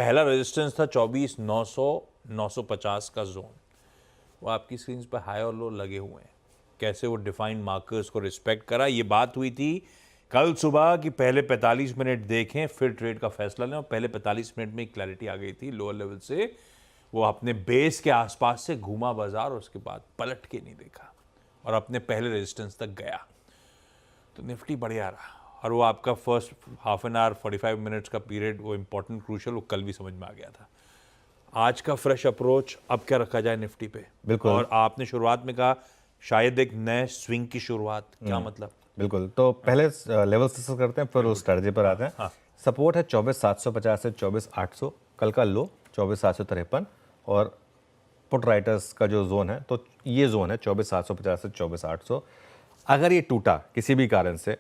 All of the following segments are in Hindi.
पहला रेजिस्टेंस था 24,900 950 का जोन, वो आपकी स्क्रीन पर हाई और लो लगे हुए हैं। कैसे वो डिफाइंड मार्कर्स को रिस्पेक्ट करा, ये बात हुई थी कल सुबह कि पहले 45 मिनट देखें फिर ट्रेड का फैसला लें, और पहले 45 मिनट में क्लैरिटी आ गई थी लोअर लेवल से। वो अपने बेस के आसपास से घूमा बाजार, उसके बाद पलट के नहीं देखा और अपने पहले रेजिस्टेंस तक गया। तो निफ्टी बढ़िया रहा, और वो आपका first half an hour 45 minutes का पीरियड, वो इंपॉर्टेंट क्रूशल, वो कल भी समझ में आ गया था। आज का फ्रेश अप्रोच अब क्या रखा जाए निफ्टी पे? बिल्कुल। और आपने शुरुआत में कहा शायद एक नए स्विंग की शुरुआत, क्या मतलब? बिल्कुल, तो पहले लेवल डिस्कस करते हैं, फिर उस स्ट्रेटजी पर आते हैं। हाँ। सपोर्ट है 24,750 से 24,800, कल का लो 24,753, और पुट राइटर्स का जो जोन है, तो ये जोन है 24,750 से 24,800। अगर ये टूटा किसी भी कारण से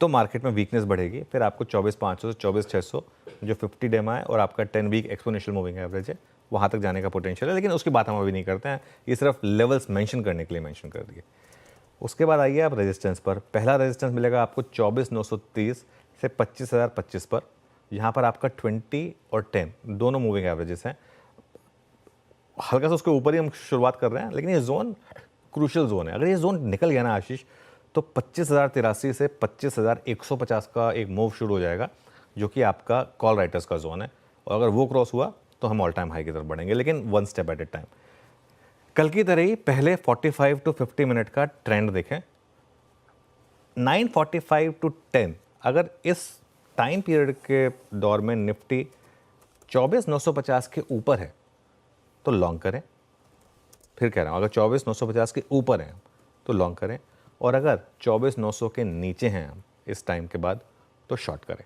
तो मार्केट में वीकनेस बढ़ेगी, फिर आपको 24,500 से 24,600 जो 50 डेमा है और आपका 10 वीक एक्सपोनेंशियल मूविंग एवरेज है, वहाँ तक जाने का पोटेंशियल है, लेकिन उसकी बात हम अभी नहीं करते हैं, ये सिर्फ लेवल्स मेंशन करने के लिए मेंशन कर दिए। उसके बाद आइए आप रेजिस्टेंस पर। पहला रेजिस्टेंस मिलेगा आपको 24,930 से 25,025 पर। यहाँ पर आपका 20 और 10 दोनों मूविंग एवरेजेस हैं, हल्का सा उसके ऊपर ही हम शुरुआत कर रहे हैं, लेकिन ये जोन क्रूशियल जोन है। अगर ये जोन निकल गया ना आशीष, तो 25,083 से 25,150 का एक मूव शुरू हो जाएगा, जो कि आपका कॉल राइटर्स का जोन है, और अगर वो क्रॉस हुआ तो हम ऑल टाइम हाई की तरफ बढ़ेंगे, लेकिन one step at A time. कल की तरह ही पहले 45 टू 50 मिनट का ट्रेंड देखें। 9:45 टू 10, अगर इस टाइम पीरियड के दौर में निफ्टी 24,950 के ऊपर है तो लॉन्ग करें। फिर कह रहा हूँ, अगर 24,950 के ऊपर हैं तो लॉन्ग करें, और अगर 24,900 के नीचे हैं हम इस टाइम के बाद तो शॉर्ट करें।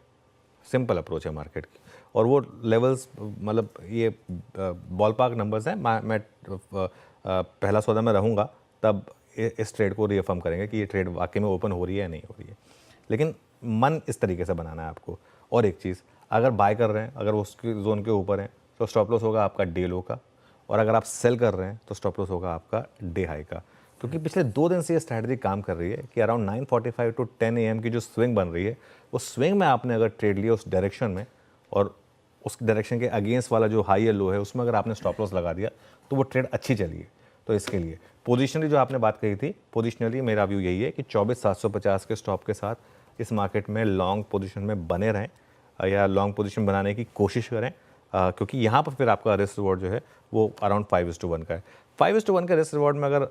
सिंपल अप्रोच है मार्केट की, और वो लेवल्स मतलब ये बॉल पार्क नंबर्स हैं। मैं पहला सौदा में रहूँगा तब इस ट्रेड को रीअफर्म करेंगे कि ये ट्रेड वाकई में ओपन हो रही है या नहीं हो रही है, लेकिन मन इस तरीके से बनाना है आपको। और एक चीज़, अगर बाय कर रहे हैं, अगर उसके जोन के ऊपर हैं तो स्टॉप लॉस होगा आपका डे लो का, और अगर आप सेल कर रहे हैं तो स्टॉप लॉस होगा आपका डे हाई का। क्योंकि पिछले 2 दिन से ये स्ट्रैटेजी काम कर रही है कि अराउंड 9:45 टू 10 AM की जो स्विंग बन रही है, उस स्विंग में आपने अगर ट्रेड लिया उस डायरेक्शन में, और उस डायरेक्शन के अगेंस्ट वाला जो हाई या लो है उसमें अगर आपने स्टॉप लॉस लगा दिया तो वो ट्रेड अच्छी चली है। तो इसके लिए पोजिशनली जो आपने बात कही थी, पोजिशनली मेरा व्यू यही है कि 24,750 के स्टॉप के साथ इस मार्केट में लॉन्ग पोजीशन में बने रहें या लॉन्ग पोजीशन बनाने की कोशिश करें, क्योंकि यहाँ पर फिर आपका रिस्क रिवॉर्ड जो है वो अराउंड 5:1 का है। 5:1 का रिस्क रिवॉर्ड में अगर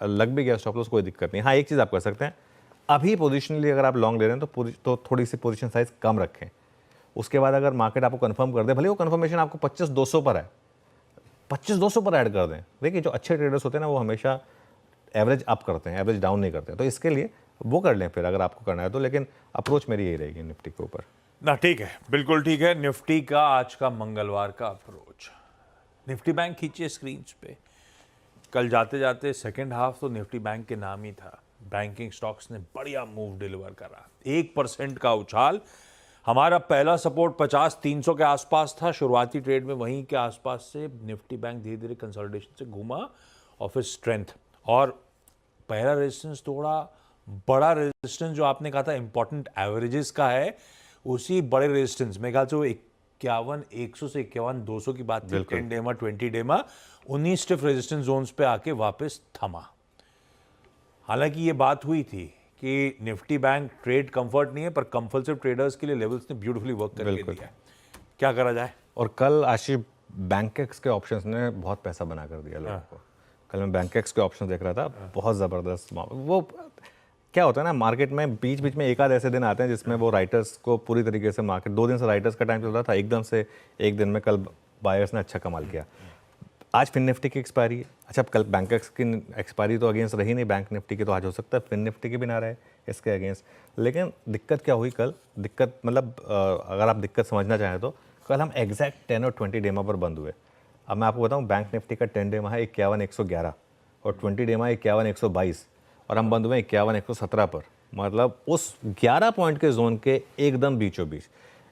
लग भी गया स्टॉप लॉस कोई दिक्कत नहीं। हाँ, एक चीज़ आप कर सकते हैं, अभी पोजिशनली अगर आप लॉन्ग ले रहे हैं तो थोड़ी सी पोजीशन साइज कम रखें। उसके बाद अगर मार्केट आपको कंफर्म कर दे, भले वो कंफर्मेशन आपको 25,200 पर है, 25,200 पर ऐड कर दें। देखिए, जो अच्छे ट्रेडर्स होते हैं ना वो हमेशा एवरेज अप करते हैं, एवरेज डाउन नहीं करते हैं, तो इसके लिए वो कर लें फिर अगर आपको करना है तो। लेकिन अप्रोच मेरी यही रहेगी निफ्टी के ऊपर ना। ठीक है, बिल्कुल ठीक है। निफ्टी का आज का मंगलवार का अप्रोच, निफ्टी बैंक खींचिए स्क्रीन पे। कल जाते जाते सेकेंड हाफ तो निफ्टी बैंक के नाम ही था। बैंकिंग स्टॉक्स ने बढ़िया मूव डिलीवर करा, 1% का उछाल। हमारा पहला सपोर्ट 50-300 के आसपास था शुरुआती ट्रेड में, वहीं के आसपास से निफ्टी बैंक धीरे धीरे कंसोलिडेशन से घूमा और फिर स्ट्रेंथ, और पहला रेजिस्टेंस तोड़ा। बड़ा रेजिस्टेंस जो आपने कहा था इंपॉर्टेंट एवरेजेस का है, उसी बड़े रेजिस्टेंस में ख्याल से वो 51,100 से 51,200 की बात थी, 10 डेमा 20 डेमा, 19 स्टिफ रेजिस्टेंस जोन्स पे आके वापस थमा। हालांकि ये बात हुई थी कि निफ्टी बैंक ट्रेड कंफर्ट नहीं है, पर कंपल्सिव ट्रेडर्स के लिए लेवल्स ने ब्यूटीफुली वर्क करके दिया है। क्या करा जाए? और कल आशीष बैंकेक्स के ऑप्शंस ने बहुत पैसा बना कर दिया लोगों को। कल मैं बैंकेक्स के ऑप्शन देख रहा था, बहुत ज़बरदस्त। वो क्या होता है ना, मार्केट में बीच बीच में एक आध ऐसे दिन आते हैं जिसमें वो राइटर्स को पूरी तरीके से मार्केट, 2 दिन से राइटर्स का टाइम चल रहा था, एकदम से एक दिन में कल बायर्स ने अच्छा कमाल किया। आज फिन निफ्टी की एक्सपायरी है। अच्छा, कल बैंकेक्स की एक्सपायरी तो अगेंस्ट रही नहीं बैंक निफ्टी की, तो आज हो सकता है फिन निफ्टी की भी ना रहे इसके अगेंस्ट। लेकिन दिक्कत क्या हुई कल, दिक्कत मतलब अगर आप दिक्कत समझना चाहें तो कल हम एग्जैक्ट 10 और 20 डेमा पर बंद हुए। अब मैं आपको बताऊं, बैंक निफ्टी का 10 डेमा है 51,111 और 20 डेमा 51,122, और हम बंद हुए 51,117 पर। मतलब उस 11 पॉइंट के जोन के एकदम बीचों बीच।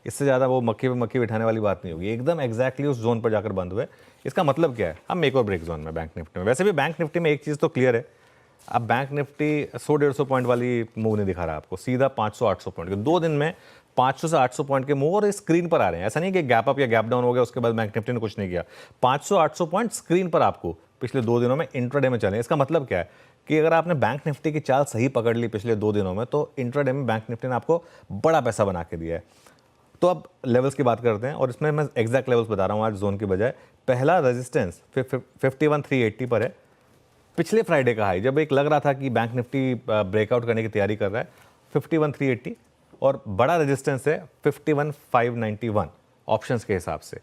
इससे ज़्यादा वो मक्खी पे मक्खी बिठाने वाली बात नहीं होगी, एकदम एग्जैक्टली उस जोन पर जाकर बंद हुए। इसका मतलब क्या है, हम मेक और ब्रेक जोन में बैंक निफ्टी में। वैसे भी बैंक निफ्टी में एक चीज़ तो क्लियर है, अब बैंक निफ्टी 100-150 पॉइंट वाली मूव नहीं दिखा रहा आपको, सीधा 500-800 पॉइंट के 2 दिन में 500 से 800 पॉइंट के मूव और स्क्रीन पर आ रहे हैं। ऐसा नहीं कि गैप अप या गैप डाउन हो गया उसके बाद बैंक निफ्टी ने कुछ नहीं किया। 500-800 पॉइंट स्क्रीन पर आपको पिछले 2 दिनों में इंट्राडे में चले। इसका मतलब क्या है कि अगर आपने बैंक निफ्टी की चाल सही पकड़ ली पिछले 2 दिनों में, तो इंट्राडे में बैंक निफ्टी ने आपको बड़ा पैसा बना के दिया है। तो अब लेवल्स की बात करते हैं और इसमें मैं एग्जैक्ट लेवल्स बता रहा हूँ आज जोन की बजाय। पहला रेजिस्टेंस 51,380 पर है, पिछले फ्राइडे का हाई, जब एक लग रहा था कि बैंक निफ्टी ब्रेकआउट करने की तैयारी कर रहा है, 51,380। और बड़ा रेजिस्टेंस है 51,591 ऑप्शंस के हिसाब से।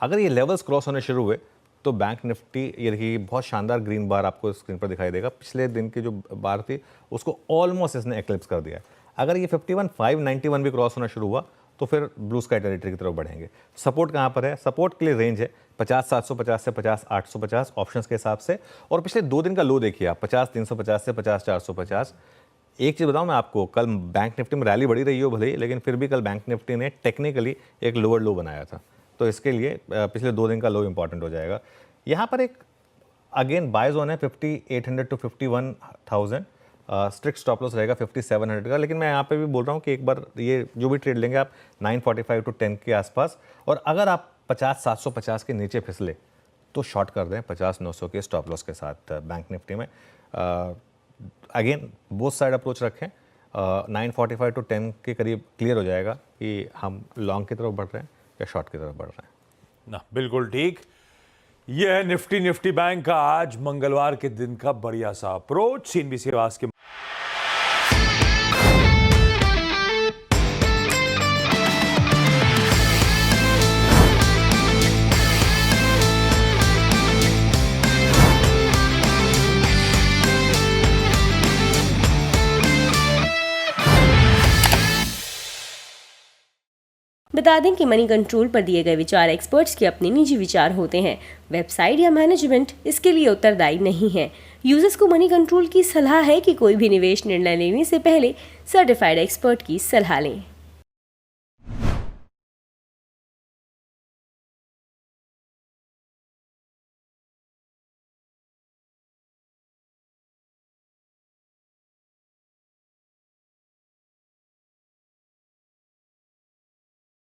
अगर ये लेवल्स क्रॉस होने शुरू हुए तो बैंक निफ्टी, ये देखिए बहुत शानदार ग्रीन बार आपको स्क्रीन पर दिखाई देगा, पिछले दिन की जो बार थी उसको ऑलमोस्ट इसने एक्लिप्स कर दिया है। अगर ये 51,591 भी क्रॉस होना शुरू हुआ तो फिर ब्लू स्काई टेरिटरी की तरफ बढ़ेंगे। सपोर्ट कहाँ पर है? सपोर्ट के लिए रेंज है 50,750 से 50,850 ऑप्शंस के हिसाब से। और पिछले 2 दिन का लो देखिए आप, 50,350 से 50,450। एक चीज़ बताऊं मैं आपको, कल बैंक निफ्टी में रैली बढ़ी रही हो भले ही, लेकिन फिर भी कल बैंक निफ्टी ने टेक्निकली एक लोअर लो बनाया था। तो इसके लिए पिछले 2 दिन का लो इंपॉर्टेंट हो जाएगा। यहाँ पर एक अगेन बाय जोन है 5800 टू 51,000। स्ट्रिक्ट स्टॉप लॉस रहेगा 5700 का। लेकिन मैं यहाँ पे भी बोल रहा हूँ कि एक बार ये जो भी ट्रेड लेंगे आप 945 टू 10 के आसपास, और अगर आप 50,750 के नीचे फिसले तो शॉर्ट कर दें 50,900 के स्टॉप लॉस के साथ बैंक निफ्टी में। अगेन बोथ साइड अप्रोच रखें। 945 टू 10 के करीब क्लियर हो जाएगा कि हम लॉन्ग की तरफ बढ़ रहे हैं या शॉर्ट की तरफ बढ़ रहे हैं। ना बिल्कुल ठीक। यह है निफ्टी बैंक का आज मंगलवार के दिन का बढ़िया सा अप्रोच। सीएनबीसी आवाज के बता दें कि मनी कंट्रोल पर दिए गए विचार एक्सपर्ट्स के अपने निजी विचार होते हैं। वेबसाइट या मैनेजमेंट इसके लिए उत्तरदायी नहीं है। यूजर्स को मनी कंट्रोल की सलाह है कि कोई भी निवेश निर्णय लेने से पहले सर्टिफाइड एक्सपर्ट की सलाह लें।